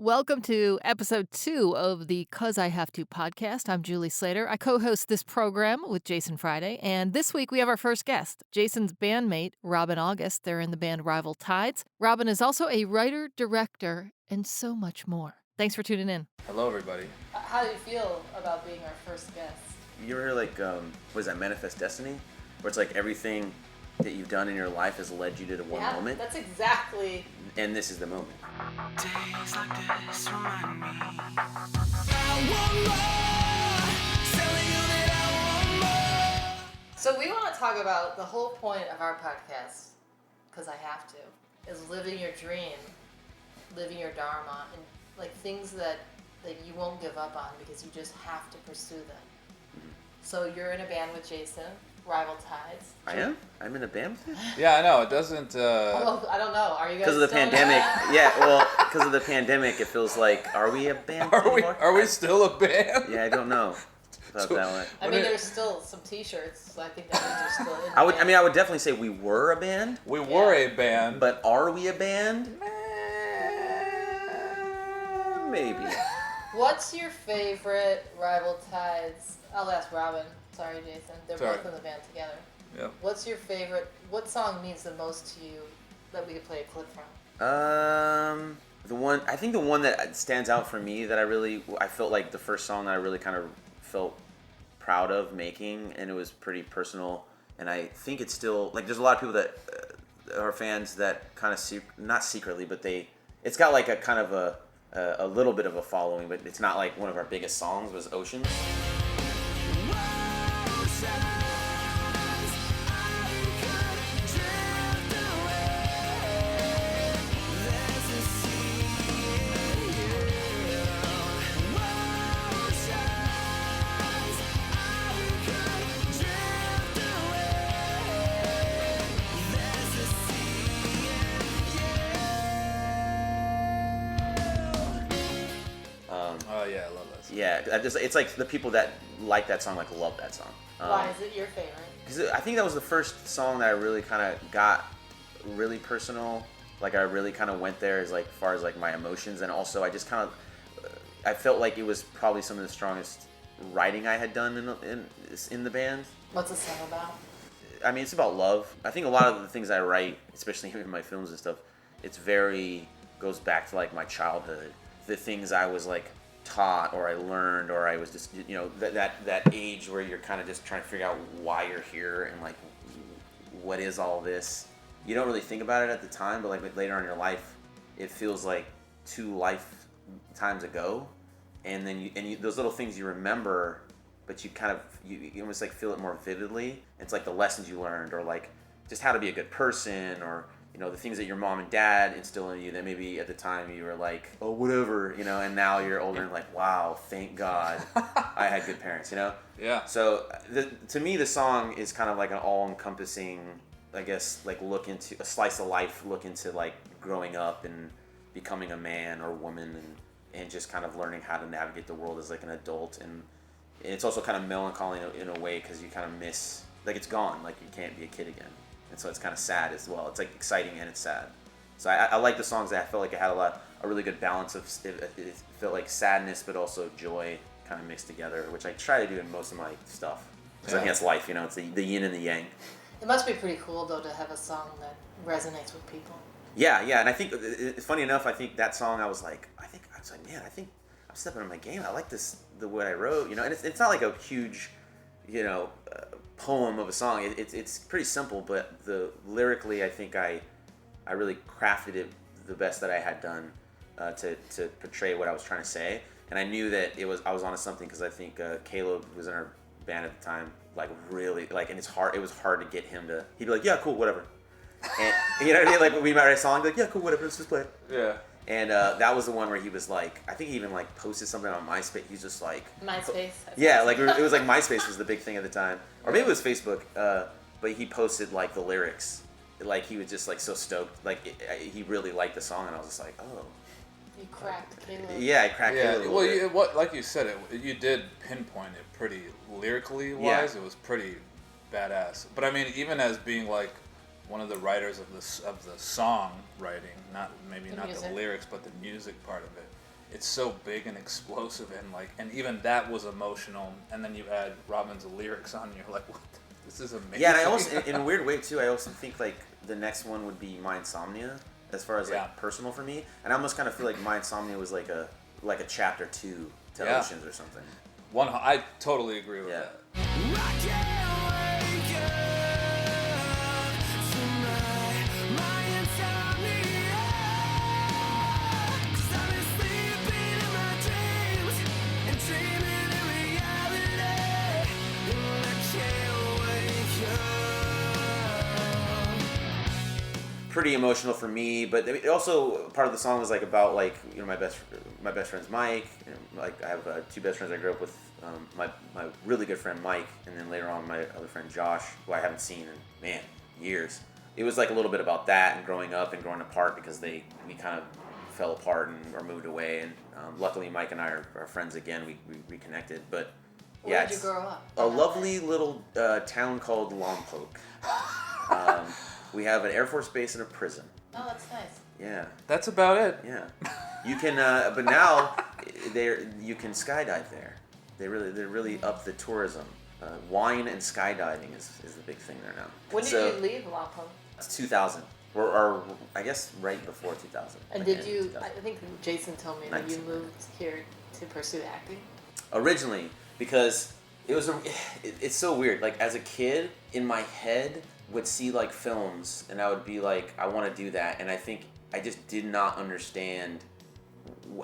Welcome to episode 2 of the 'Cause I Have To podcast. I'm Julie Slater. I co-host this program with Jason Friday, and this week we have our first guest, Jason's bandmate, Robyn August. They're in the band Rival Tides. Robyn is also a writer, director, and so much more. Thanks for tuning in. Hello, everybody. How do you feel about being our first guest? You ever hear what is that, Manifest Destiny? Where it's like everything that you've done in your life has led you to the one moment? That's exactly. And this is the moment. Days like this remind me. So we want to talk about the whole point of our podcast, because I have to, is living your dream, living your dharma, and like things that you won't give up on because you just have to pursue them. Mm-hmm. So you're in a band with Jason, Rival Tides. I am? I'm in a band with you? Yeah, I know. It doesn't... I don't know. Are you guys Because of the pandemic. Yeah, well, because of the pandemic, it feels like, are we a band anymore? Are we still a band? Yeah, I don't know about that one. I mean, there's still some T-shirts, so I think that means you're still in I would definitely say we were a band. We were a band. But are we a band? Maybe. What's your favorite Rival Tides? I'll ask Robyn. Sorry, Jason. They're both in the band together. Yep. What's your favorite? What song means the most to you that we could play a clip from? I think the one that stands out for me that I felt like the first song that I really kind of felt proud of making, and it was pretty personal, and I think it's still, like, there's a lot of people that are fans that kind of, not secretly, but it's got like a kind of a little bit of a following, but it's not like one of our biggest songs, was Oceans. Yeah, I love that song. Yeah, it's like the people that like that song love that song. Why is it your favorite? Because I think that was the first song that I really kind of got really personal. Like, I really kind of went there as far as my emotions, and also I just kind of I felt like it was probably some of the strongest writing I had done in the band. What's the song about? I mean, it's about love. I think a lot of the things I write, especially in my films and stuff, goes back to my childhood. The things I was taught, or I learned, or I was just, that age where you're kind of just trying to figure out why you're here and what is all this. You don't really think about it at the time, but later on in your life, it feels like 2 lifetimes ago, and then those little things you remember, but you kind of you almost feel it more vividly. It's the lessons you learned, or just how to be a good person, or the things that your mom and dad instill in you that maybe at the time you were oh, whatever, and now you're older and wow, thank God I had good parents, Yeah. So to me, the song is kind of an all-encompassing, I guess, look into a slice of life, look into growing up and becoming a man or woman, and just kind of learning how to navigate the world as an adult. And it's also kind of melancholy in a way, because you kind of miss, it's gone, you can't be a kid again. And so it's kind of sad as well. It's exciting and it's sad. So I like the songs that I felt it had a really good balance of, it felt like sadness but also joy kind of mixed together, which I try to do in most of my stuff. Because I think that's life, it's the yin and the yang. It must be pretty cool, though, to have a song that resonates with people. Yeah, and I think, funny enough, I think that song I was like, man, I think I'm stepping up my game. I like this, the way I wrote, and it's not a huge, poem of a song. It's pretty simple, but lyrically, I think I really crafted it the best that I had done to portray what I was trying to say. And I knew that I was onto something, because I think Caleb was in our band at the time, really, and it was hard to get him to, he'd be yeah, cool, whatever. And you know what I mean? We might write a song, yeah, cool, whatever, let's just play it. Yeah. And that was the one where he was I think he even posted something on MySpace. He's just MySpace? Yeah, it was MySpace was the big thing at the time. Or maybe it was Facebook, but he posted the lyrics. He was just so stoked. He really liked the song, and I was just oh. You cracked Caleb. Yeah, I cracked Caleb. Well, like you said, you did pinpoint it pretty lyrically wise. Yeah. It was pretty badass. But I mean, even as being one of the writers of the song writing, not the lyrics, but the music part of it. it's so big and explosive, and even that was emotional. And then you add Robyn's lyrics on, and you're like, what? This is amazing. Yeah, and I also, in a weird way too, I also think like the next one would be My Insomnia, as far as like personal for me. And I almost kind of feel like My Insomnia was like a chapter 2 to Oceans or something. I totally agree with that. I can't wake up tonight. My insomnia. 'Cause I've been sleeping in my dreams and dreaming in reality. And I can't wake up. Pretty emotional for me, but it also part of the song was like about like, you know, my best friend's Mike. You know, like I have 2 best friends I grew up with. My really good friend Mike, and then later on my other friend Josh, who I haven't seen in years. It was like a little bit about that and growing up and growing apart because we kind of fell apart or moved away. And luckily Mike and I are friends again. We reconnected. But Where did you grow up? A lovely little town called Lompoc. We have an Air Force base and a prison. Oh, that's nice. Yeah. That's about it. Yeah. You can, but now you can skydive there. They're really up the tourism. Wine and skydiving is the big thing there now. When did you leave Lompoc? It's 2000. Or I guess right before 2000. And like did you? 2000. I think Jason told me that you moved here to pursue acting. Originally, because it's so weird. Like as a kid, in my head, would see like films, and I would be like, I want to do that, and I think I just did not understand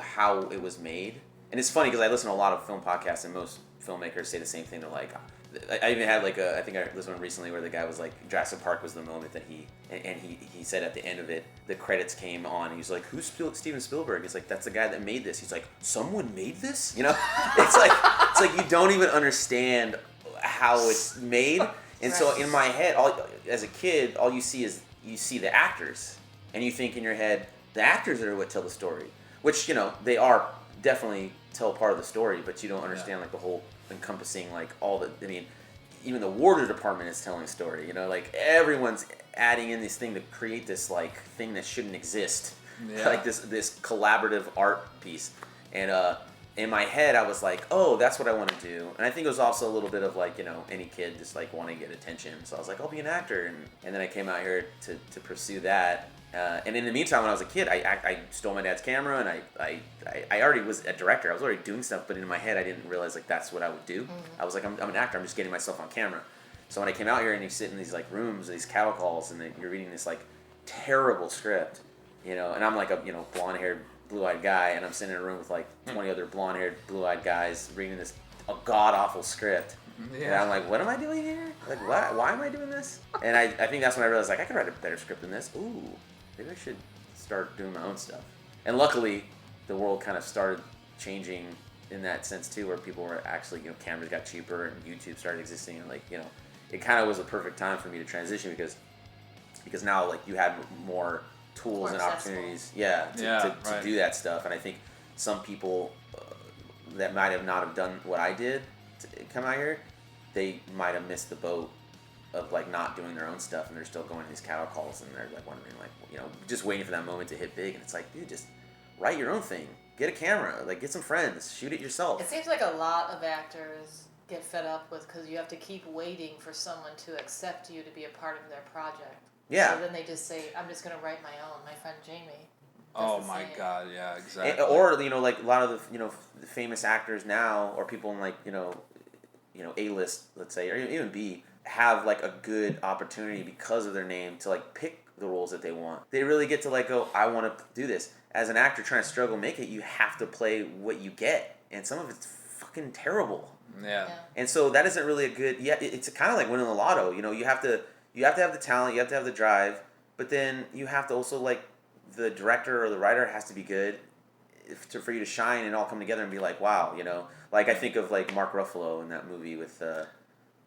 how it was made. And it's funny because I listen to a lot of film podcasts, and most filmmakers say the same thing. They're like, I even had like I think I listened to one recently where the guy was like, Jurassic Park was the moment that he said at the end of it, the credits came on, and he was like, who's Steven Spielberg? He's like, that's the guy that made this. He's like, someone made this? You know, it's like you don't even understand how it's made. And so in my head, as a kid, all you see is the actors, and you think in your head, the actors are what tell the story, which, you know, they are definitely tell part of the story, but you don't understand like the whole encompassing like all the. I mean, even the water department is telling a story. You know, like everyone's adding in this thing to create this like thing that shouldn't exist, like this collaborative art piece. And in my head, I was like, oh, that's what I want to do. And I think it was also a little bit of like, you know, any kid just like wanting to get attention. So I was like, I'll be an actor, and then I came out here to pursue that. And in the meantime, when I was a kid, I stole my dad's camera, and I already was a director. I was already doing stuff, but in my head, I didn't realize like that's what I would do. Mm-hmm. I was like, I'm an actor. I'm just getting myself on camera. So when I came out here and you sit in these like rooms, these cattle calls, and you're reading this like terrible script, you know, and I'm like a, you know, blonde-haired, blue-eyed guy, and I'm sitting in a room with like 20 other blonde-haired, blue-eyed guys reading this god-awful script. Yeah. And I'm like, what am I doing here? Like, why am I doing this? And I think that's when I realized like I could write a better script than this. Ooh. Maybe I should start doing my own stuff. And luckily, the world kind of started changing in that sense too, where people were actually, you know, cameras got cheaper and YouTube started existing, and like, you know, it kind of was a perfect time for me to transition because now like you had more tools and opportunities, to do that stuff. And I think some people that might have not have done what I did to come out here, they might have missed the boat of like not doing their own stuff, and they're still going to these cattle calls, and they're like wondering like, you know, just waiting for that moment to hit big. And it's like, dude, just write your own thing, get a camera, like get some friends, shoot it yourself. It seems like a lot of actors get fed up with because you have to keep waiting for someone to accept you to be a part of their project. Yeah. So then they just say, I'm just going to write my own. My friend Jamie. Oh my God, yeah, exactly. Or, you know, like a lot of the, you know, the famous actors now, or people in like, you know, A-list, let's say, or even B, have like a good opportunity because of their name to like pick the roles that they want. They really get to like go, I want to do this. As an actor trying to struggle make it, you have to play what you get, and some of it's fucking terrible. Yeah. And so that isn't really a good. Yeah, it's kind of like winning the lotto. You know, you have to have the talent, you have to have the drive, but then you have to also like the director or the writer has to be good for you to shine and all come together and be like, wow, you know. Like I think of like Mark Ruffalo in that movie with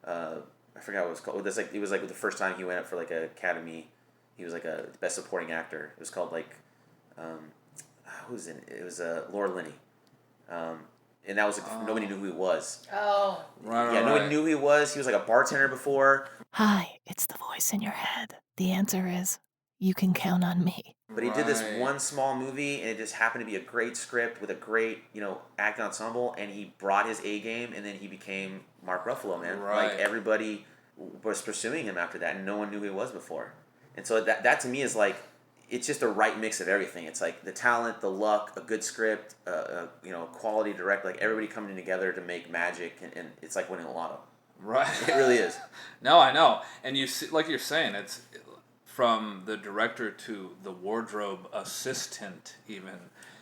I forgot what it was called. It was like the first time he went up for like an Academy. He was like a Best Supporting Actor. It was called like, who was in it? It was Laura Linney, and that was like, nobody knew who he was. Oh, Right. Nobody knew who he was. He was like a bartender before. Hi, it's the voice in your head. The answer is, you can count on me. But he did this Right. one small movie, and it just happened to be a great script with a great, acting ensemble, and he brought his A game, and then he became Mark Ruffalo, man. Right. Like, everybody was pursuing him after that, and no one knew who he was before. And so that to me is like, it's just a right mix of everything. It's like the talent, the luck, a good script, quality direct, like everybody coming together to make magic, and it's like winning a lotto. Right. It really is. No, I know. And you see, like you're saying, it's from the director to the wardrobe assistant, even.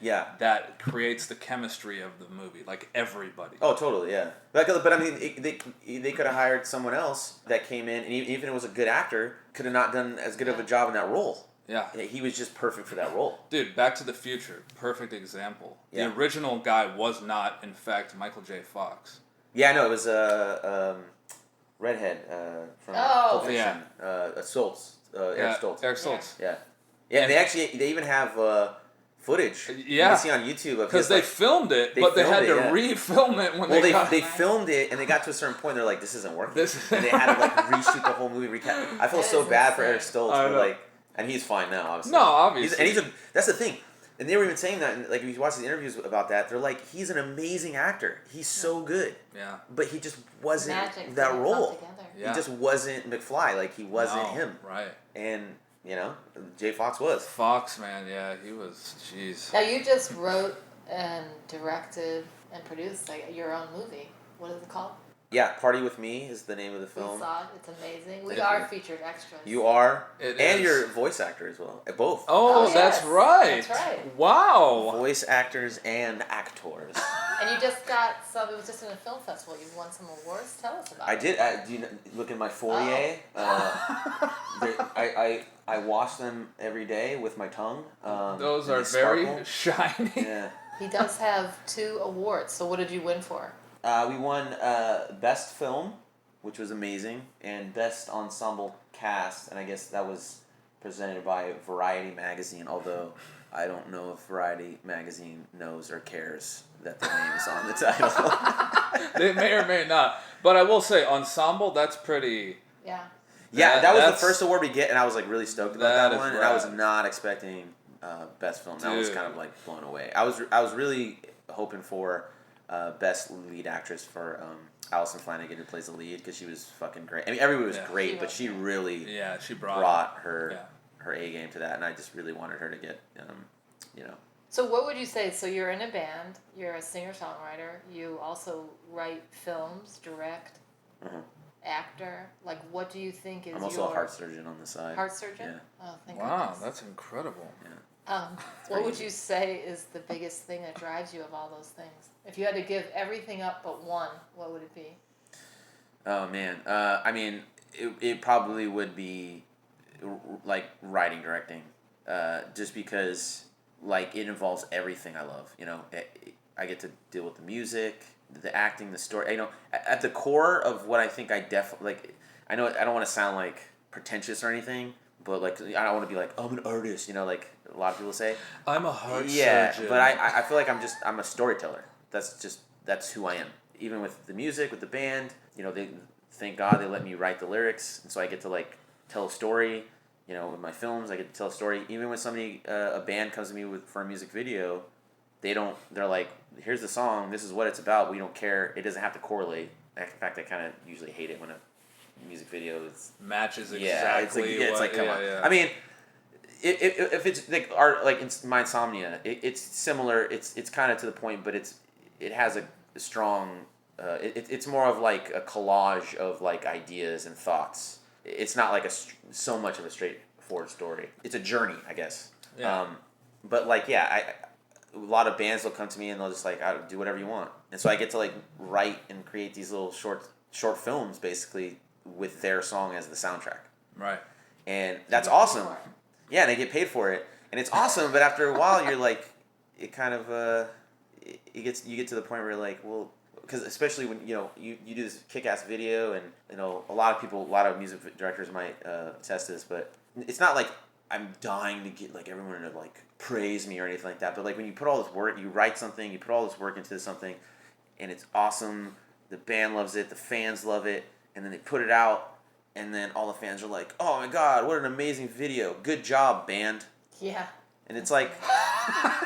Yeah. That creates the chemistry of the movie, like everybody. Oh, totally, yeah. But I mean, they could have hired someone else that came in, and even if it was a good actor, could have not done as good of a job in that role. Yeah. He was just perfect for that role. Dude, Back to the Future, perfect example. Yeah. The original guy was not, in fact, Michael J. Fox. Yeah, no, it was redhead from Oh. Pulp Fiction. Stoltz. Eric Stoltz. Eric Stoltz. Yeah. Yeah, and they even have footage you Yeah. can see on YouTube of Because his, they like, filmed it, they but they filmed had it, to yeah. re-film it when well, they got they filmed it, and they got to a certain point. They're like, "This isn't working," This- and they had to like reshoot the whole movie. Recap. I feel That so is bad for Eric insane. Stoltz, I but know. like, and he's fine now, obviously. No, obviously. That's the thing. And they were even saying that, and, like, if you watch the interviews about that, they're like, he's an amazing actor. He's so good. Yeah. But he just wasn't Magic that didn't come role. together. Yeah. He just wasn't McFly. Like, he wasn't No, him. Right. And, Jay Fox was. Fox, man, yeah, he was, jeez. Now you just wrote and directed and produced like your own movie. What is it called? Yeah, Party With Me is the name of the We film. saw it. It's amazing. We It are is. featured extras. You are. It and is. you're a voice actor as well. Both. Oh, Oh, that's yes, right. that's right. Wow. Voice actors and actors. And you just got some. It was just in a film festival. You won some awards. Tell us about it. I did. Do you look in my foyer? I wash them every day with my tongue. Those and are they very sparkle. shiny. Yeah. He does have 2 awards. So what did you win for? We won Best Film, which was amazing, and Best Ensemble Cast, and I guess that was presented by Variety Magazine, although I don't know if Variety Magazine knows or cares that the name is on the title. They may or may not. But I will say, ensemble, that's pretty... Yeah. Yeah, that was the That's- first award we get, and I was like really stoked about That that is one, and I was rad. not expecting Best Film. I was Dude. kind of like blown away. I was really hoping for Best Lead Actress for Allison Flanagan, who plays the lead, because she was fucking great. I mean, everybody was Yeah. great, She but was she great. really Yeah, she brought brought her Yeah. her A game to that, and I just really wanted her to get So what would you say? So you're in a band. You're a singer-songwriter. You also write films, direct, Mhm. actor. Like, what do you think is I'm also your a heart surgeon on the side. heart surgeon? Yeah. Oh, thank Wow, goodness. that's incredible. What very would easy. you say is the biggest thing that drives you of all those things? If you had to give everything up but one, what would it be? Oh man, I mean, it probably would be like writing, directing, just because like it involves everything I love. I get to deal with the music, the acting, the story. At the core of what I think I definitely like. I know I don't want to sound like pretentious or anything, but like I don't want to be like I'm an artist. Like a lot of people say. I'm a heart Yeah, surgeon. but I feel like I'm a storyteller. That's who I am. Even with the music, with the band, they thank God they let me write the lyrics, and so I get to like tell a story. With my films, I get to tell a story. Even when somebody a band comes to me for a music video, they're like, here's the song, this is what it's about. We don't care. It doesn't have to correlate. In fact, I kind of usually hate it when a music video is Matches exactly yeah, it's what... like come on. yeah. I mean, if it's like art, like my insomnia, it's similar. It's kind of to the point, but it has a strong. It's more of like a collage of like ideas and thoughts. It's not like so much of a straightforward story. It's a journey, I guess. Yeah. But like a lot of bands will come to me and they'll just like do whatever you want, and so I get to like write and create these little short films basically with their song as the soundtrack. Right. And that's You get paid awesome. for it. Yeah, they get paid for it, and it's awesome. But after a while, you're like, it kind of you get to the point where you're like, well, because especially when you do this kick-ass video, and a lot of music directors might attest to this, but it's not like I'm dying to get like everyone to like praise me or anything like that. But like when you put all this work, you write something, you put all this work into something, and it's awesome. The band loves it, the fans love it, and then they put it out. And then all the fans are like, "Oh my God, what an amazing video! Good job, band!" Yeah. And it's like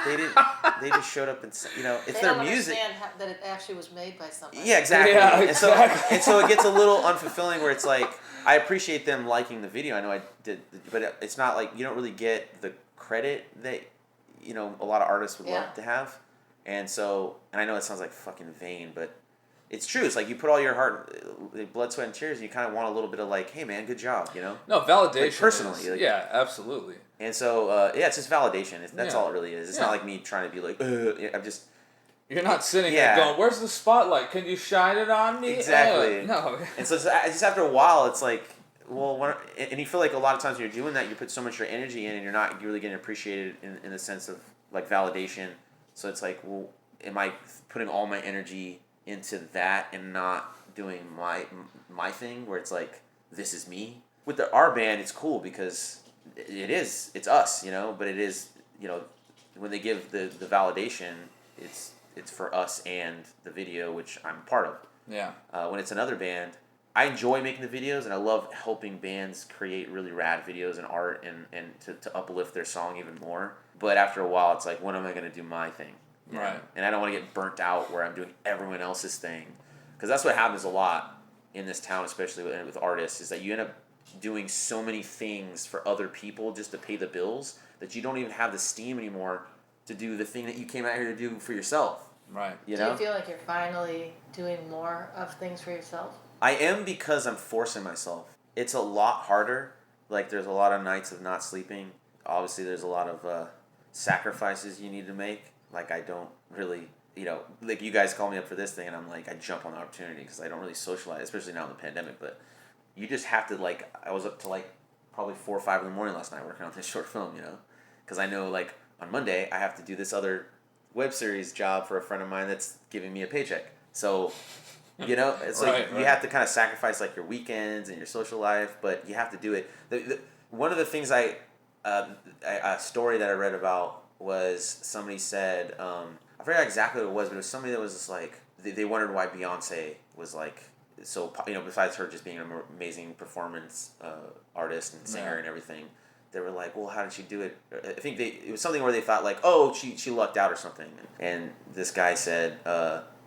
they just showed up and it's They their don't music. understand that it actually was made by somebody. Yeah, exactly. Yeah, And so it gets a little unfulfilling where it's like I appreciate them liking the video. I know I did, but it's not like you don't really get the credit that a lot of artists would love to have. And so, and I know it sounds like fucking vain, but it's true. It's like you put all your heart, blood, sweat, and tears, and you kind of want a little bit of like, hey man, good job, No, validation. Like personally, is- yeah, absolutely. And so, it's just validation. That's all it really is. It's Yeah. not like me trying to be like, I'm just. You're not sitting Yeah. there going, "Where's the spotlight? Can you shine it on me?" Exactly. No. And so just after a while, it's like, well, and you feel like a lot of times when you're doing that, you put so much of your energy in, and you're not really getting appreciated in the sense of like validation. So it's like, well, am I putting all my energy into that and not doing my thing where it's like, this is me? With our band, it's cool because it's us, but it is, when they give the validation, it's for us and the video, which I'm part of. Yeah. When it's another band, I enjoy making the videos and I love helping bands create really rad videos and art and to uplift their song even more. But after a while, it's like, when am I going to do my thing? Right. And I don't want to get burnt out where I'm doing everyone else's thing. Because that's what happens a lot in this town, especially with artists, is that you end up doing so many things for other people just to pay the bills that you don't even have the steam anymore to do the thing that you came out here to do for yourself. Right. Do you feel like you're finally doing more of things for yourself? I am, because I'm forcing myself. It's a lot harder. Like, there's a lot of nights of not sleeping. Obviously, there's a lot of sacrifices you need to make. Like, I don't really, like you guys call me up for this thing, and I'm like, I jump on the opportunity because I don't really socialize, especially now in the pandemic. But you just have to, like, I was up to, like, probably 4 or 5 in the morning last night working on this short film, because I know, like, on Monday, I have to do this other web series job for a friend of mine that's giving me a paycheck. So, it's like you have to kind of sacrifice like your weekends and your social life, but you have to do it. One of the things a story that I read about was somebody said, I forgot exactly what it was, but it was somebody that was just like, they wondered why Beyonce was like, so, besides her just being an amazing performance artist and singer and everything, they were like, well, how did she do it? I think it was something where they thought like, oh, she lucked out or something. And this guy said,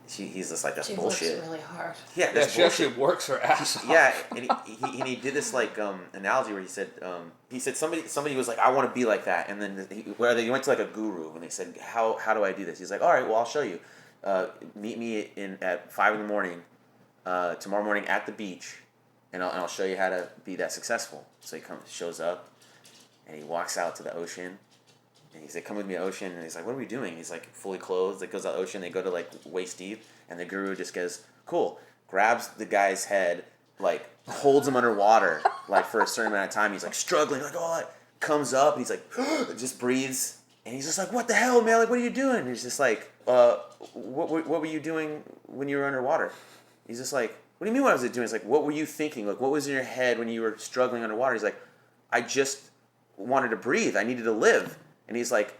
he's just like, that's bullshit. She works really hard. Yeah, that's she bullshit. actually works her ass off. Yeah, and he did this like analogy where he said somebody was like, I want to be like that, and then he went to like a guru and they said, how do I do this? He's like, all right, well, I'll show you. Meet me at 5 a.m. Tomorrow morning at the beach, and I'll show you how to be that successful. So he shows up, and he walks out to the ocean, and he's like, come with me to the ocean, and he's like, what are we doing? He's like fully clothed, like goes to the ocean, they go to like waist deep, and the guru just goes, cool, grabs the guy's head, like holds him underwater, like for a certain amount of time, he's like struggling, like, oh, comes up, and he's like, just breathes, and he's just like, what the hell, man, like, what are you doing? And he's just like, what were you doing when you were underwater? He's just like, what do you mean what was it doing? It's like, what were you thinking? Like, what was in your head when you were struggling underwater? He's like, I just wanted to breathe. I needed to live. And he's like,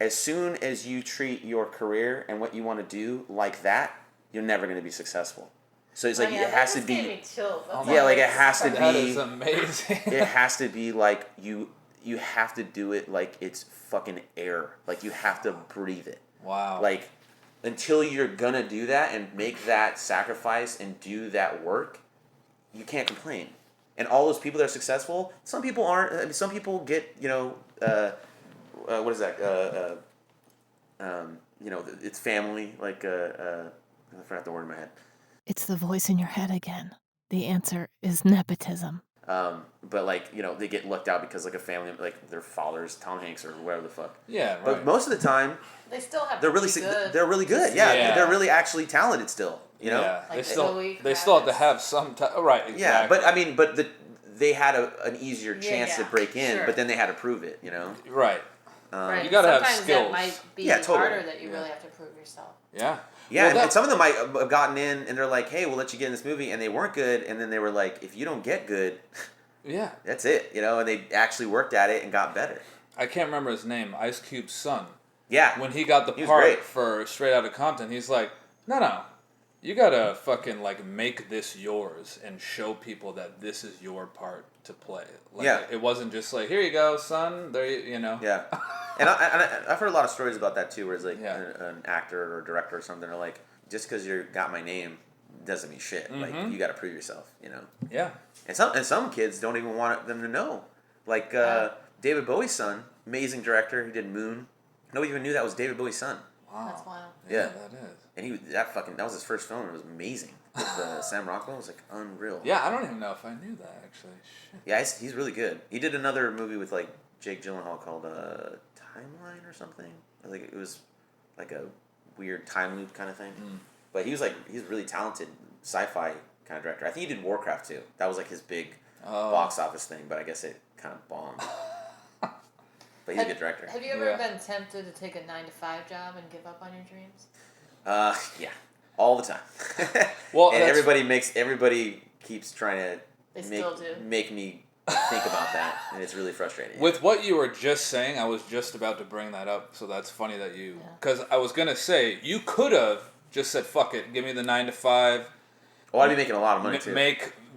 as soon as you treat your career and what you want to do like that, you're never going to be successful. So it's like, it has to be. Me chills. Like it has to be. That is amazing. It has to be like you have to do it like it's fucking air. Like you have to breathe it. Wow. Like, until you're gonna do that and make that sacrifice and do that work, you can't complain. And all those people that are successful, some people aren't. I mean, some people get, what is that? It's family. Like, I forgot the word in my head. It's the voice in your head again. The answer is nepotism. But like, they get looked out because like a family, like their father's Tom Hanks or whatever the fuck. Yeah, right. But most of the time, They still have they're really good. they're really good. Yeah, they're really actually talented still. Yeah, Like they still Zoe they still have to Kravitz. have some right. Exactly. Yeah, but I mean, they had an easier chance to break in, sure. but then they had to prove it. Right. Right. You gotta have Sometimes skills. that might be Yeah, totally. harder that you really have to prove yourself. Yeah. Yeah, Well, and some of them might have gotten in, and they're like, "Hey, we'll let you get in this movie," and they weren't good, and then they were like, "If you don't get good, Yeah. that's it," and they actually worked at it and got better. I can't remember his name. Ice Cube's son. Yeah, When he got the He was part great. for Straight Outta Compton, he's like, no, You gotta fucking like make this yours and show people that this is your part to play. Like, Yeah. It wasn't just like, here you go, son. There you know. Yeah. And I've heard a lot of stories about that too, where it's like Yeah. an actor or a director or something are like, just because you got my name doesn't mean shit. Like, you got to prove yourself, you know. Yeah. And some kids don't even want them to know. Like David Bowie's son, amazing director. He did Moon. Nobody even knew that was David Bowie's son. Wow. That's wild. Yeah. That is. And that was his first film. It was amazing. With Sam Rockwell, it was like unreal. Yeah, I don't even know if I knew that actually. Shit. Yeah, he's really good. He did another movie with like Jake Gyllenhaal called Timeline or something. I think it was like a weird time loop kind of thing. But he's really talented sci-fi kind of director. I think he did Warcraft too. That was like his big box office thing, but I guess it kind of bombed. But he's a good director. Have you ever Yeah. been tempted to take a 9-to-5 job and give up on your dreams? Yeah, all the time. Well, and that's- everybody keeps trying to They still do. make me think about that, and it's really frustrating. With what you were just saying, I was just about to bring that up, so that's funny that you... Yeah. Because I was going to say, you could have just said, fuck it, give me the 9 to 5. Well, I'd be making a lot of money too.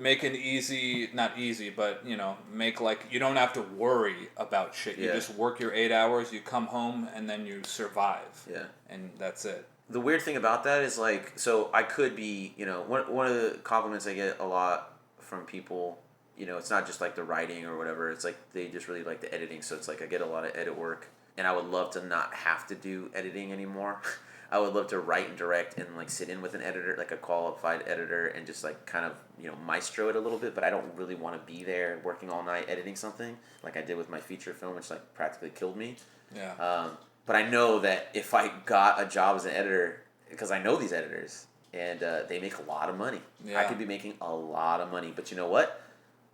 Make an easy, not easy, but, you know, make like, you don't have to worry about shit. You Yeah. just work your 8 hours, you come home, and then you survive. Yeah. And that's it. The weird thing about that is like, so I could be, you know, one of the compliments I get a lot from people, you know, it's not just like the writing or whatever, it's like they just really like the editing, so it's like I get a lot of edit work, and I would love to not have to do editing anymore. I would love to write and direct and like sit in with an editor, like a qualified editor, and just like kind of, you know, maestro it a little bit, but I don't really want to be there working all night editing something like I did with my feature film, which like practically killed me. Yeah. But I know that if I got a job as an editor, because I know these editors, and they make a lot of money. Yeah. I could be making a lot of money. But you know what?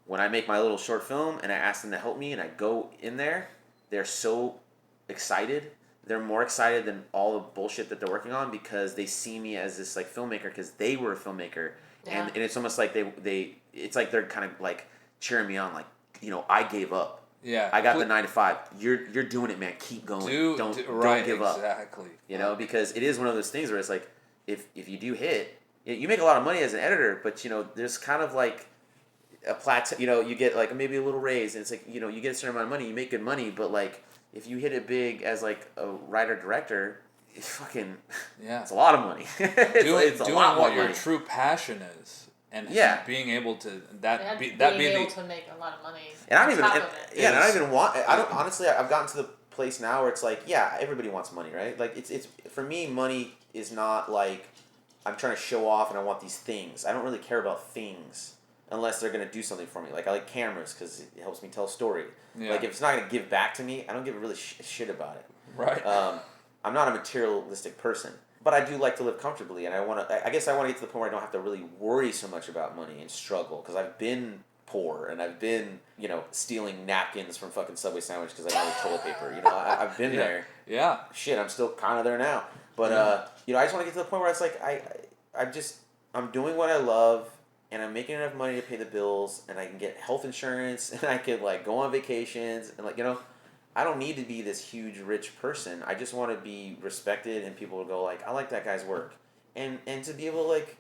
When I make my little short film and I ask them to help me and I go in there, they're so excited. They're more excited than all the bullshit that they're working on because they see me as this like filmmaker because they were a filmmaker. Yeah. And it's almost like they it's like they're kind of like cheering me on, like, you know, I gave up. Yeah. I got the 9 to 5. You're doing it, man. Keep going. Don't give up. Exactly. You know, because it is one of those things where it's like, if you do hit, you make a lot of money as an editor, but you know, there's kind of like a plateau. You know, you get like maybe a little raise, and it's like, you know, you get a certain amount of money, you make good money, but like if you hit it big as like a writer director, it's fucking it's a lot of money. it's a doing lot more what your money. true passion is, and Yeah. being able to And be being able the to make a lot of money. And I on don't even, top and, of it. yeah, and I don't even want. I don't honestly. I've gotten to the place now where it's like, yeah, everybody wants money, right? Like it's for me, money is not like I'm trying to show off and I want these things. I don't really care about things unless they're gonna do something for me. Like I like cameras because it helps me tell a story. Yeah. Like if it's not gonna give back to me, I don't give a really shit about it. right. I'm not a materialistic person, but I do like to live comfortably, and I guess I want to get to the point where I don't have to really worry so much about money and struggle because I've been poor and I've been, you know, stealing napkins from fucking Subway sandwich because I wanted toilet paper. You know, I've been there. Yeah. Shit, I'm still kind of there now. But you know, I just want to get to the point where it's like I'm doing what I love, and I'm making enough money to pay the bills, and I can get health insurance, and I can like go on vacations, and like, you know, I don't need to be this huge rich person. I just want to be respected, and people will go like, I like that guy's work, and to be able to like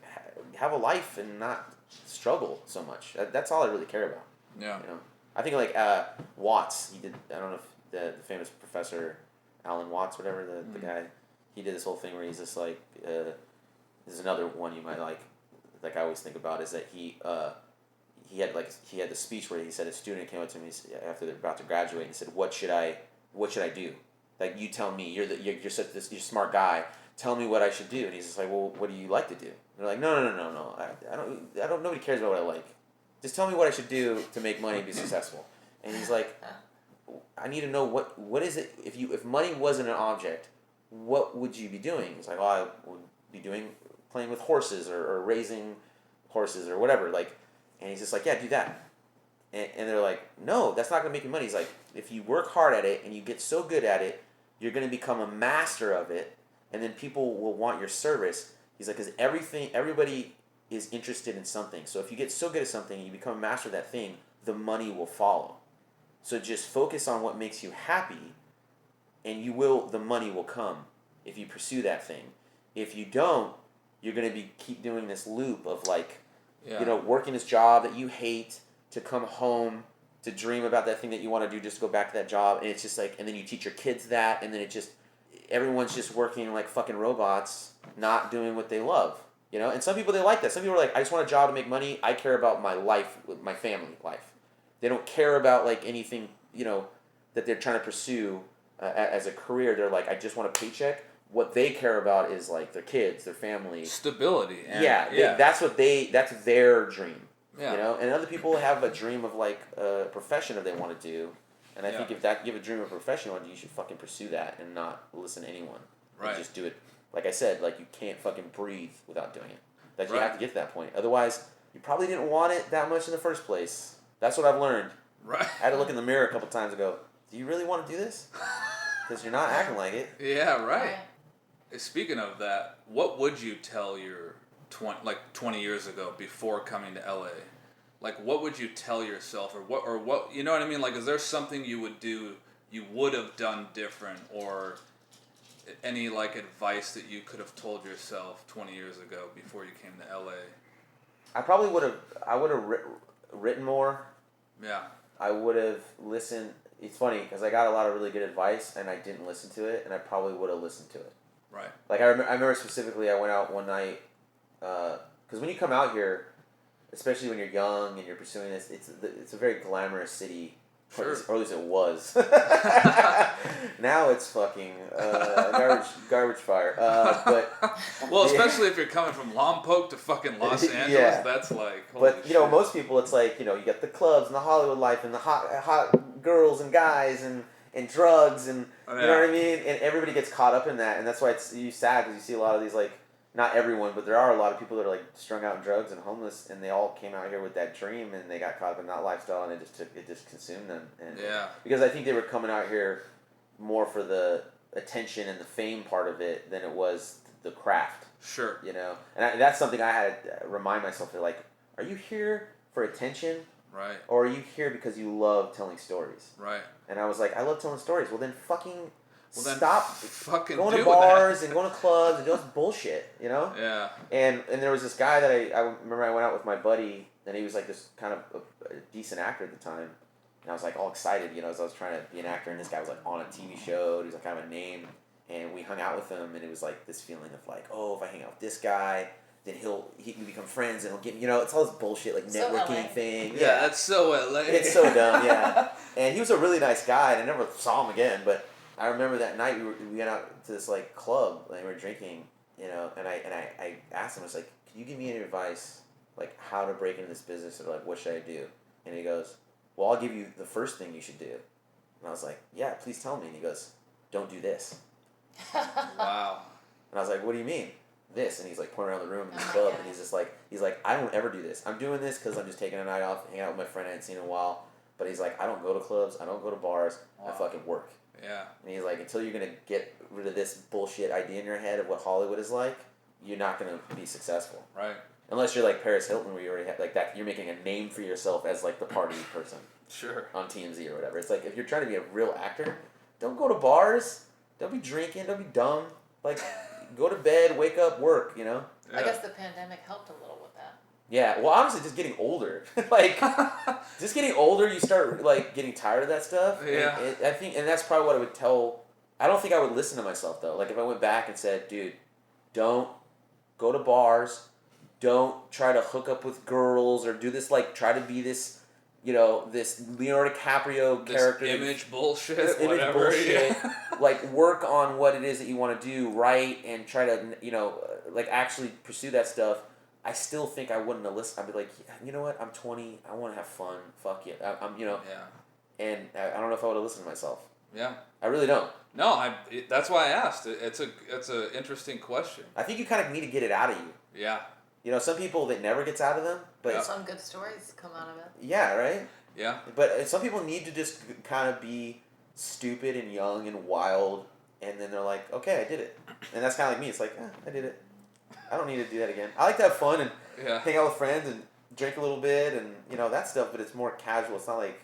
have a life and not struggle so much. That's all I really care about. Yeah. You know, I think like Watts. He did. I don't know if the famous professor Alan Watts, whatever the guy. He did this whole thing where he's just like. There's another one you might like I always think about is that he had the speech where he said a student came up to me after they're about to graduate and he said, what should I do? Like, you tell me, you're a smart guy, tell me what I should do. And he's just like, well, what do you like to do? And they're like, no, I don't, nobody cares about what I like. Just tell me what I should do to make money and be successful. And he's like, I need to know what is it, if money wasn't an object, what would you be doing? He's like, oh, I would be playing with horses or raising horses or whatever, like. And he's just like, yeah, do that. And they're like, no, that's not going to make you money. He's like, if you work hard at it and you get so good at it, you're going to become a master of it, and then people will want your service. He's like, because everybody is interested in something. So if you get so good at something and you become a master of that thing, the money will follow. So just focus on what makes you happy, and the money will come if you pursue that thing. If you don't, you're gonna keep doing this loop of like, Yeah. working this job that you hate to come home to dream about that thing that you want to do, just go back to that job, and it's just like, and then you teach your kids that, and then everyone's just working like fucking robots, not doing what they love, And some people, they like that. Some people are like, I just want a job to make money. I care about my life, my family life. They don't care about like anything, that they're trying to pursue as a career. They're like, I just want a paycheck. What they care about is like their kids, their family, Stability. And, that's their dream. Yeah. And other people have a dream of like a profession that they want to do, and I think if you have a dream of a profession you should fucking pursue that and not listen to anyone. Right. And just do it. Like I said, like you can't fucking breathe without doing it. That you Right. have to get to that point. Otherwise, you probably didn't want it that much in the first place. That's what I've learned. Right. I had to look in the mirror a couple times and go, do you really want to do this? Because you're not acting like it. Yeah, right. Speaking of that, what would you tell your 20 years ago before coming to LA? Like, what would you tell yourself, or what, you know what I mean? Like, is there something you would have done different, or any like advice that you could have told yourself 20 years ago before you came to LA? I probably would have written more. Yeah. I would have listened. It's funny because I got a lot of really good advice and I didn't listen to it, and I probably would have listened to it. Right. Like I remember specifically, I went out one night because when you come out here, especially when you're young and you're pursuing this, it's a very glamorous city. Sure. Or at least it was. Now it's fucking garbage fire. But well, especially if you're coming from Lompoc to fucking Los Angeles, Yeah. that's like. Holy But shit. most people, it's like you get the clubs and the Hollywood life and the hot girls and guys and drugs and you know what I mean. And everybody gets caught up in that, and that's why it's sad because you see a lot of these like. Not everyone, but there are a lot of people that are like strung out on drugs and homeless, and they all came out here with that dream, and they got caught up in that lifestyle, and it just consumed them. And because I think they were coming out here more for the attention and the fame part of it than it was the craft. Sure. And that's something I had to remind myself of. Like, are you here for attention? Right. Or are you here because you love telling stories? Right. And I was like, I love telling stories. Well, then fucking. Then stop fucking going to doing bars that. and going to clubs and doing bullshit, Yeah. And there was this guy that I remember I went out with my buddy, and he was like this kind of a decent actor at the time, and I was like all excited, as I was trying to be an actor, and this guy was like on a TV show, he was like kind of a name, and we hung out with him, and it was like this feeling of like, oh, if I hang out with this guy, then he can become friends, and he'll get it's all this bullshit like networking thing. Yeah, that's so LA. It's so dumb, yeah. And he was a really nice guy, and I never saw him again, but. I remember that night we went out to this like club and we were drinking, and I asked him, I was like, can you give me any advice, like how to break into this business, or like what should I do? And he goes, well, I'll give you the first thing you should do. And I was like, yeah, please tell me. And he goes, don't do this. Wow. And I was like, what do you mean? This. And he's like pointing around the room in the club, and he's like, I don't ever do this. I'm doing this because I'm just taking a night off, hanging out with my friend I hadn't seen in a while. But he's like, I don't go to clubs, I don't go to bars, I fucking work. Yeah. And he's like, until you're going to get rid of this bullshit idea in your head of what Hollywood is like, you're not going to be successful. Right. Unless you're like Paris Hilton, where you already have, like that, you're making a name for yourself as like the party person. Sure. On TMZ or whatever. It's like, if you're trying to be a real actor, don't go to bars, don't be drinking, don't be dumb. Like, go to bed, wake up, work, I guess the pandemic helped a little with that. Yeah, well, honestly, just getting older. Like, just getting older, you start, like, getting tired of that stuff. Yeah. And I think, and that's probably what I would tell. I don't think I would listen to myself, though. Like, if I went back and said, dude, don't go to bars, don't try to hook up with girls, or do this, like, try to be this, this Leonardo DiCaprio character. This image bullshit, this image whatever. bullshit. Yeah. Like, work on what it is that you want to do, right, and try to, like, actually pursue that stuff. I still think I wouldn't have listened. I'd be like, you know what? I'm 20. I want to have fun. Fuck it. I'm. Yeah. And I don't know if I would have listened to myself. Yeah. I really don't. No, that's why I asked. It's a interesting question. I think you kind of need to get it out of you. Yeah. Some people that never gets out of them, but Some good stories come out of it. yeah, right. Yeah. But some people need to just kind of be stupid and young and wild, and then they're like, okay, I did it. And that's kind of like me. It's like, I did it. I don't need to do that again. I like to have fun and hang out with friends and drink a little bit and, that stuff, but it's more casual. It's not like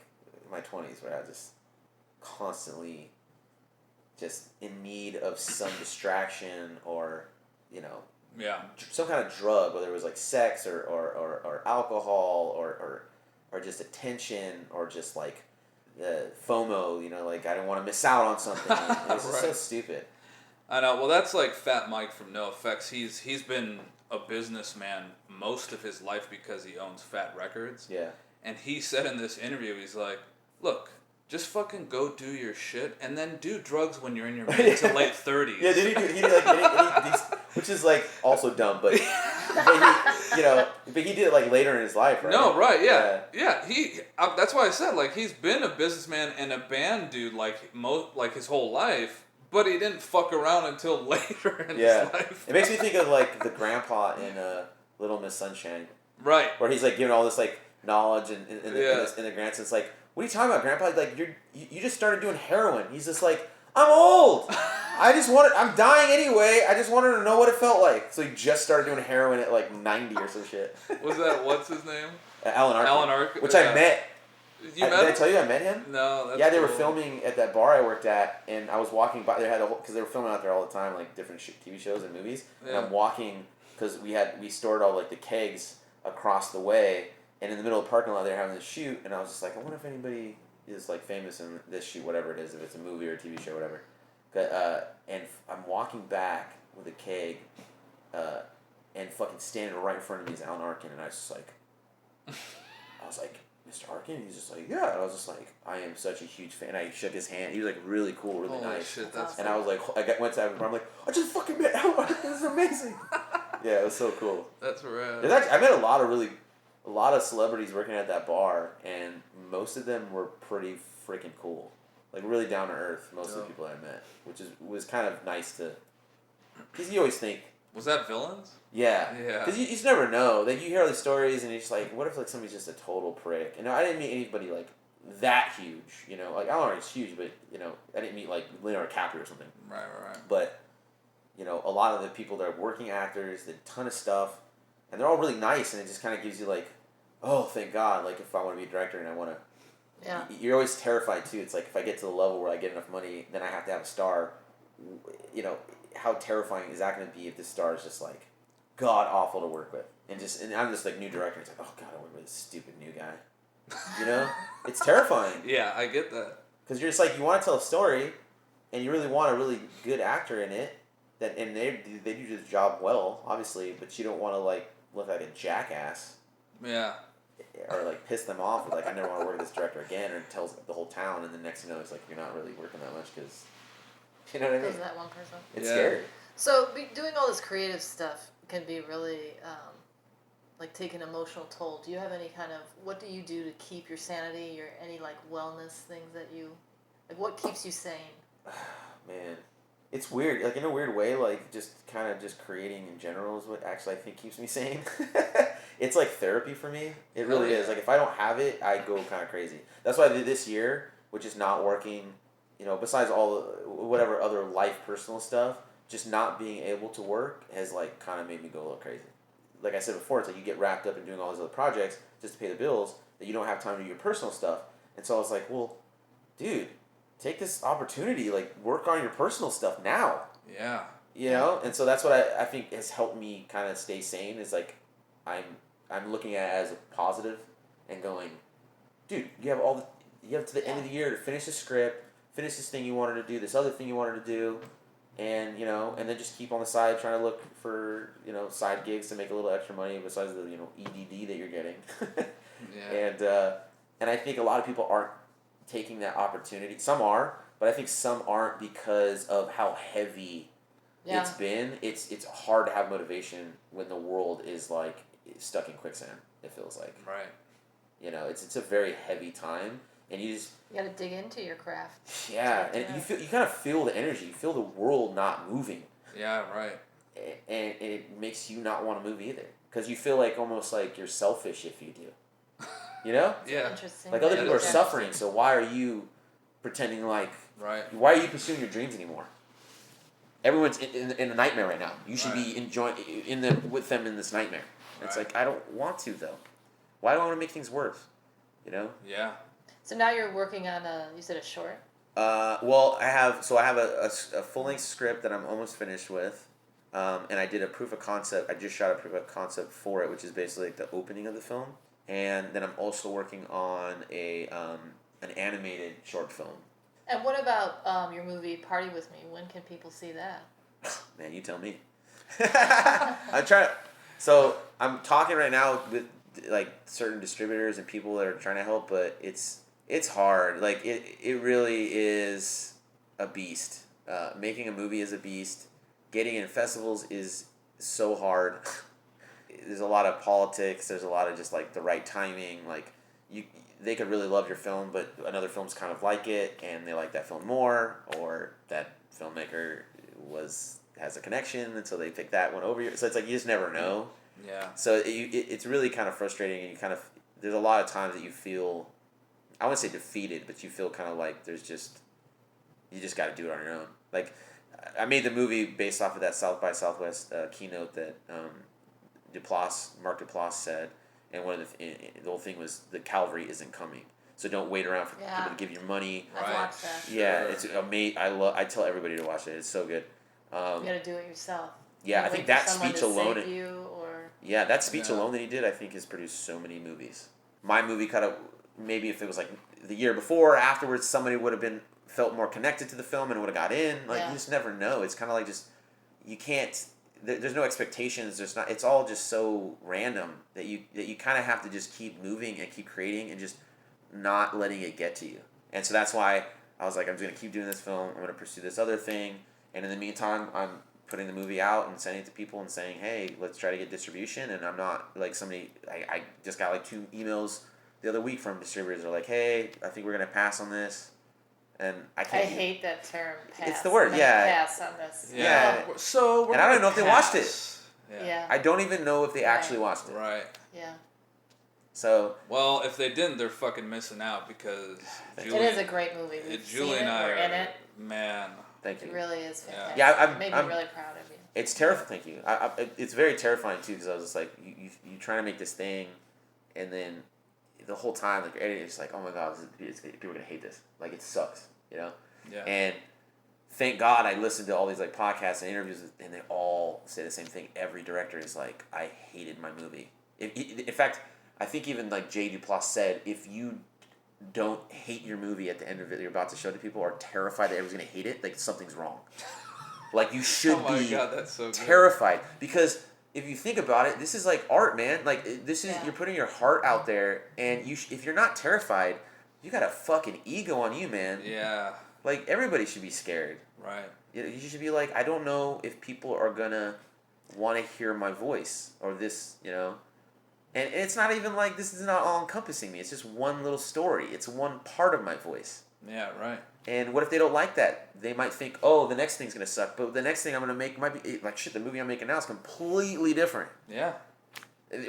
my 20s where I was just constantly just in need of some distraction or, Yeah. some kind of drug, whether it was like sex or alcohol or just attention or just like FOMO, you know, like I didn't want to miss out on something. It's just so Right. stupid. I know. Well, that's like Fat Mike from NoFX. He's been a businessman most of his life because he owns Fat Records. Yeah. And he said in this interview, he's like, "Look, just fucking go do your shit, and then do drugs when you're in your mid to late 30s." Yeah, did he did like which is like also dumb, but he, you know, but he did it like later in his life, right? No, right? Yeah. He. That's why I said like he's been a businessman and a band dude like his whole life, but he didn't fuck around until later in his life. It makes me think of like the grandpa in Little Miss Sunshine, Right. where he's like giving all this like knowledge and in the grandson. It's like, what are you talking about, Grandpa? Like you just started doing heroin. He's just like, I'm old. I'm dying anyway. I just wanted to know what it felt like. So he just started doing heroin at like 90 or some shit. Was that what's his name? Alan Arkin. Alan Arkin, which I met. You met Did I him? tell you I met him? No. That's Yeah, they were cool. filming at that bar I worked at, and I was walking by. They had because they were filming out there all the time, like different TV shows and movies. Yeah. And I'm walking because we stored all like the kegs across the way, and in the middle of the parking lot they were having this shoot, and I was just like, I wonder if anybody is like famous in this shoot, whatever it is, if it's a movie or a TV show, whatever. And I'm walking back with a keg, and fucking standing right in front of me is Alan Arkin, and I was like, Mr. Arkin? He's just like, yeah. And I was just like, I am such a huge fan. I shook his hand. He was like really cool, really Holy nice. shit, that's And I was like, went to I'm like, I just fucking met Alan Arkin. This is amazing. Yeah, it was so cool. That's rad. I met a lot of celebrities working at that bar, and most of them were pretty freaking cool. Like really down to earth. Most of the people I met, which was kind of nice to. Because you always think. Was that Villains? Yeah. Yeah. Because you just never know. Like, you hear all these stories, and you're just like, what if, like, somebody's just a total prick? And I didn't meet anybody, like, that huge, you know? Like, Alan Arkin's huge, but, you know, I didn't meet, like, Leonardo DiCaprio or something. Right. But, you know, a lot of the people that are working actors, did a ton of stuff, and they're all really nice, and it just kind of gives you, like, oh, thank God, like, if I want to be a director and I want to... Yeah. You're always terrified, too. It's like, if I get to the level where I get enough money, then I have to have a star. You know, how terrifying is that going to be if this star is just, like, god awful to work with, and I'm just like new director. It's like, oh god, I work with this stupid new guy. You know, it's terrifying. Yeah, I get that. Because you're just like, you want to tell a story, and you really want a really good actor in it. And they do the job well, obviously, but you don't want to like look like a jackass. Yeah. Or like piss them off with like, I never want to work with this director again, or tells the whole town, and the next thing you know, it's like you're not really working that much because, you know what I mean? Because of that one person. It's Yeah. scary. So doing all this creative stuff can be really like take an emotional toll. Do you have any kind of, what do you do to keep your sanity, or any like wellness things that you, like what keeps you sane? Man, it's weird. Like in a weird way, like just kind of just creating in general is what actually I think keeps me sane. It's like therapy for me. It really is. Like if I don't have it, I go kind of crazy. That's why this year, which is not working, you know, besides all whatever other life personal stuff, just not being able to work has like kind of made me go a little crazy. Like I said before, it's like you get wrapped up in doing all these other projects just to pay the bills that you don't have time to do your personal stuff. And so I was like, well, dude, take this opportunity, like work on your personal stuff now. Yeah. You know? And so that's what I think has helped me kind of stay sane, is like I'm looking at it as a positive and going, dude, you have to the end of the year to finish the script, finish this thing you wanted to do, this other thing you wanted to do. And, you know, and then just keep on the side trying to look for, you know, side gigs to make a little extra money besides the, you know, EDD that you're getting. Yeah. And I think a lot of people aren't taking that opportunity. Some are, but I think some aren't because of how heavy it's been. It's hard to have motivation when the world is like stuck in quicksand, it feels like. Right. You know, it's a very heavy time. And you got to dig into your craft. Yeah, and you kind of feel the energy. You feel the world not moving. Yeah, right. And it makes you not want to move either, because you feel like almost like you're selfish if you do. You know? Yeah. Interesting. Like other Yeah, people are that's suffering, so why are you pretending like? Right. Why are you pursuing your dreams anymore? Everyone's in a nightmare right now. You should Right. be enjoying with them in this nightmare. And it's Right. like, I don't want to though. Why do I want to make things worse? You know? Yeah. So now you're working on you said a short? Well, I have a full length script that I'm almost finished with. And I did a proof of concept. I just shot a proof of concept for it, which is basically like the opening of the film. And then I'm also working on an animated short film. And what about your movie Party With Me? When can people see that? Man, you tell me. I'm trying. So I'm talking right now with like certain distributors and people that are trying to help, but it's hard. Like it really is a beast. Making a movie is a beast. Getting in festivals is so hard. There's a lot of politics. There's a lot of just like the right timing. Like they could really love your film, but another film's kind of like it, and they like that film more, or that filmmaker has a connection, and so they pick that one over you. So it's like you just never know. Yeah. So it's really kind of frustrating, and there's a lot of times that you feel, I wouldn't say defeated, but you feel kind of like you just got to do it on your own. Like, I made the movie based off of that South by Southwest keynote that Mark Duplass said, and one of the whole thing was the Calvary isn't coming. So don't wait around for people to give you money. I've watched that. Yeah, it's amazing. I tell everybody to watch it. It's so good. You gotta do it yourself. Yeah, I think that speech alone. That speech Yeah. alone that he did, I think, has produced so many movies. My movie kind of, maybe if it was like the year before or afterwards, somebody would have felt more connected to the film and would have got in. Like you just never know. It's kind of like just you can't. There's no expectations. There's not. It's all just so random that you kind of have to just keep moving and keep creating and just not letting it get to you. And so that's why I was like, I'm just gonna keep doing this film. I'm gonna pursue this other thing. And in the meantime, I'm putting the movie out and sending it to people and saying, hey, let's try to get distribution. And I'm not like somebody. I just got like 2 emails the other week from distributors. They're like, hey, I think we're gonna pass on this. And I hate that term. Pass. It's the word, yeah. Pass on this. Yeah. So we're and I don't even know if they watched it. Yeah. I don't even know if they actually watched it. Right. Yeah. So. Well, if they didn't, they're fucking missing out because Julie, it is a great movie. Julie and I are in it. Man. Thank you. It really is fantastic. Yeah, I'm really proud of you. It's terrifying. Thank you. It's very terrifying too because I was just like, you trying to make this thing, and then the whole time like editing, it's like, oh my god, people are gonna hate this. Like it sucks, you know. Yeah. And thank God I listened to all these like podcasts and interviews, and they all say the same thing. Every director is like, I hated my movie. In fact, I think even like Jay Duplass said, if you don't hate your movie at the end of it, you're about to show to people, or terrified that everyone's gonna hate it, like something's wrong. Like you should be that's so terrified because if you think about it, this is like art, man. Like this is you're putting your heart out there, and if you're not terrified, you got a fucking ego on you, man. Yeah. Like everybody should be scared. Right. You should be like, I don't know if people are gonna want to hear my voice or this, you know. And it's not even like this is not all encompassing me. It's just one little story. It's one part of my voice. Yeah. Right. And what if they don't like that? They might think, oh, the next thing's gonna suck. But the next thing I'm gonna make might be like shit. The movie I'm making now is completely different. Yeah.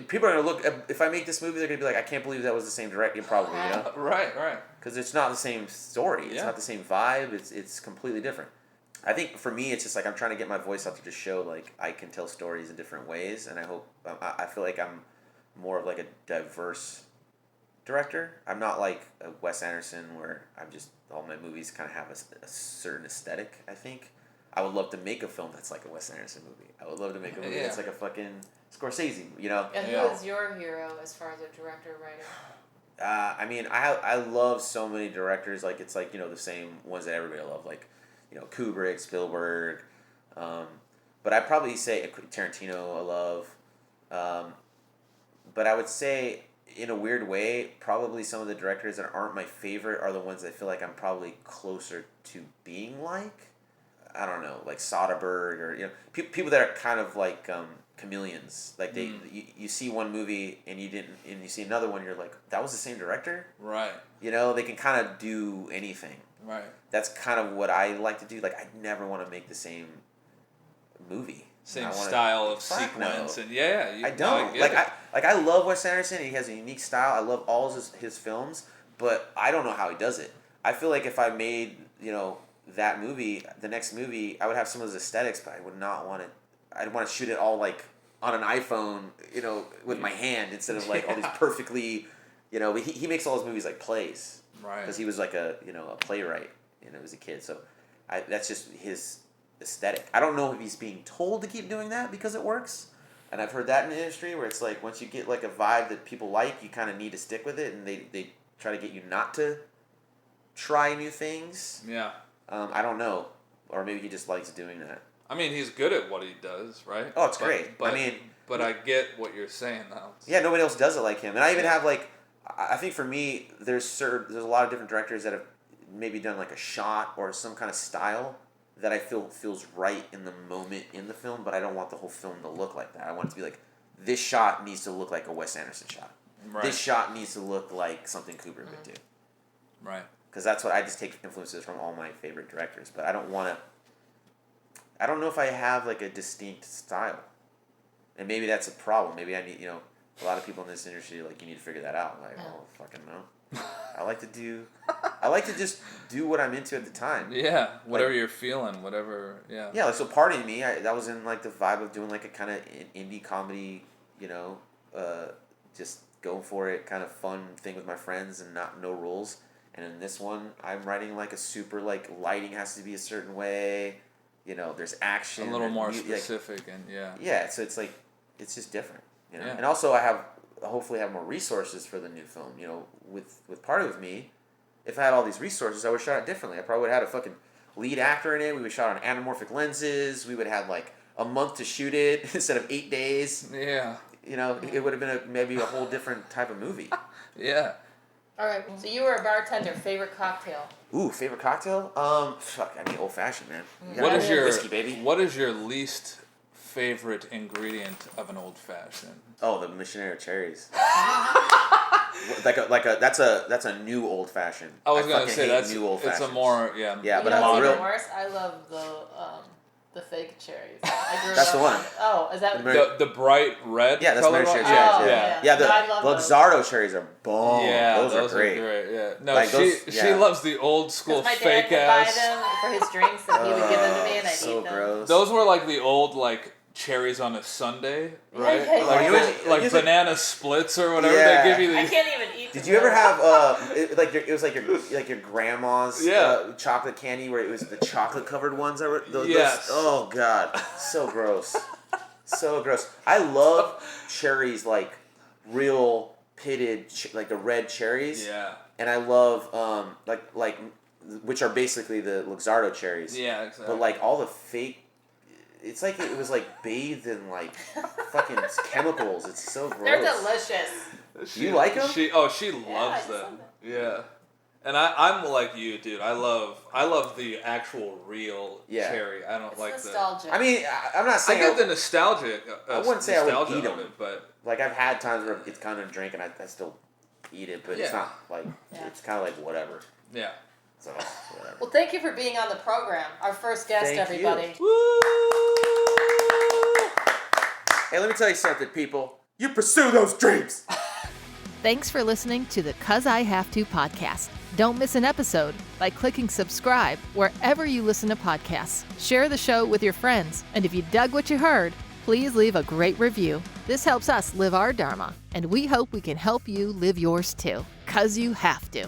People are gonna look. If I make this movie, they're gonna be like, I can't believe that was the same director. Probably, you know. Right. Right. Because it's not the same story. It's not the same vibe. It's completely different. I think for me, it's just like I'm trying to get my voice out to just show like I can tell stories in different ways, and I feel like I'm more of like a diverse director. I'm not like a Wes Anderson where I'm just all my movies kind of have a certain aesthetic. I think I would love to make a film that's like a Wes Anderson movie. I would love to make a movie that's like a fucking Scorsese, you know. And who is your hero as far as a director writer? I mean, I love so many directors. Like it's like, you know, the same ones that everybody loves, like, you know, Kubrick, Spielberg. But I'd probably say Tarantino I love. But I would say, in a weird way, probably some of the directors that aren't my favorite are the ones that I feel like I'm probably closer to being like. I don't know, like Soderbergh or, you know, people that are kind of like chameleons. Like you see one movie and you see another one, you're like, that was the same director? Right. You know, they can kind of do anything. Right. That's kind of what I like to do. Like, I never want to make the same movie. Same style of sequence, and I don't. I love Wes Anderson, and he has a unique style. I love all his films, but I don't know how he does it. I feel like if I made, you know, that movie, the next movie, I would have some of those aesthetics, but I would not want to. I'd want to shoot it all like on an iPhone, you know, with my hand instead of like all these perfectly, you know. But he makes all his movies like plays, right? Because he was like a playwright, you know, as a kid. So, that's just aesthetic. I don't know if he's being told to keep doing that because it works. And I've heard that in the industry where it's like once you get like a vibe that people like, you kind of need to stick with it, and they try to get you not to try new things. Yeah. I don't know. Or maybe he just likes doing that. I mean, he's good at what he does, right? Oh, it's great. But, I mean... But I get what you're saying, though. Yeah, nobody else does it like him. And I even have, like... I think for me, there's a lot of different directors that have maybe done, like, a shot or some kind of style that I feel feels right in the moment in the film, but I don't want the whole film to look like that. I want it to be like, this shot needs to look like a Wes Anderson shot. Right. This shot needs to look like something Kubrick would do. Right. Because that's what I just take influences from all my favorite directors. But I don't want to... I don't know if I have, like, a distinct style. And maybe that's a problem. Maybe I need, you know... A lot of people in this industry, like, you need to figure that out. Like, oh, fucking no. I like to just do what I'm into at the time. Yeah, whatever like, you're feeling, whatever, yeah. Yeah, like, so Party Me, that was in, like, the vibe of doing, like, a kind of indie comedy, you know, just going for it, kind of fun thing with my friends and no rules. And in this one, I'm writing, like, a super, like, lighting has to be a certain way. You know, there's action. A little more specific and, yeah. Yeah, so it's, like, it's just different. You know? Yeah. And also hopefully have more resources for the new film. You know, with Party With Me, if I had all these resources, I would have shot it differently. I probably would have had a fucking lead actor in it. We would have shot on anamorphic lenses. We would have had like a month to shoot it instead of 8 days. Yeah. You know, it would have been maybe a whole different type of movie. Yeah. All right, so you were a bartender. Favorite cocktail? Ooh, favorite cocktail? Fuck, I mean old fashioned, man. What is your whiskey, baby? What is your least favorite ingredient of an old fashioned? Oh, the missionary cherries. That's a new old fashioned. I was gonna say that's new old it's fashioned. a more yeah. Yeah, You but know I'm what's real. even worse? I love the fake cherries. I grew That's up the one. on it. Oh, is that The bright red. Yeah, that's color Mary one? Cherry cherries. Oh, Yeah, yeah. the No, I love those. Luxardo cherries are bomb. Yeah, those are great. Yeah, no, Like she those- she yeah. loves the old school my fake dad would ass. buy them for his drinks, and he would give them to me, and I'd so eat them. gross. Those were like the old like cherries on a sundae, right? Yeah, yeah, Like, yeah. like Usually- banana splits or whatever Yeah. they give you. I can't even eat them. Did you ever have it was like your grandma's Yeah. chocolate candy where it was the chocolate covered ones that were those, Yes. oh god, so gross. So gross. I love cherries like real pitted like the red cherries. Yeah. And I love like which are basically the Luxardo cherries. Yeah, exactly. But like all the fake, it's like it was like bathed in like fucking chemicals. It's so gross. They're delicious. You like 'em? She loves I them. love Yeah. And I'm like you, dude. I love the actual real Yeah. cherry. I don't It's like nostalgic. I mean, I'm not I saying get the nostalgic. I wouldn't say I would nostalgia eat of 'em. it, but like I've had times where it's kind of drink and I still eat it, but it's Yeah. not like Yeah. it's kind of like whatever. yeah. So whatever. Well, thank you for being on the program. Our first guest, Thank you. everybody. Hey, let me tell you something, people. You pursue those dreams. Thanks for listening to the 'Cause I Have To podcast. Don't miss an episode by clicking subscribe wherever you listen to podcasts. Share the show with your friends. And if you dug what you heard, please leave a great review. This helps us live our dharma, and we hope we can help you live yours too. 'Cause you have to.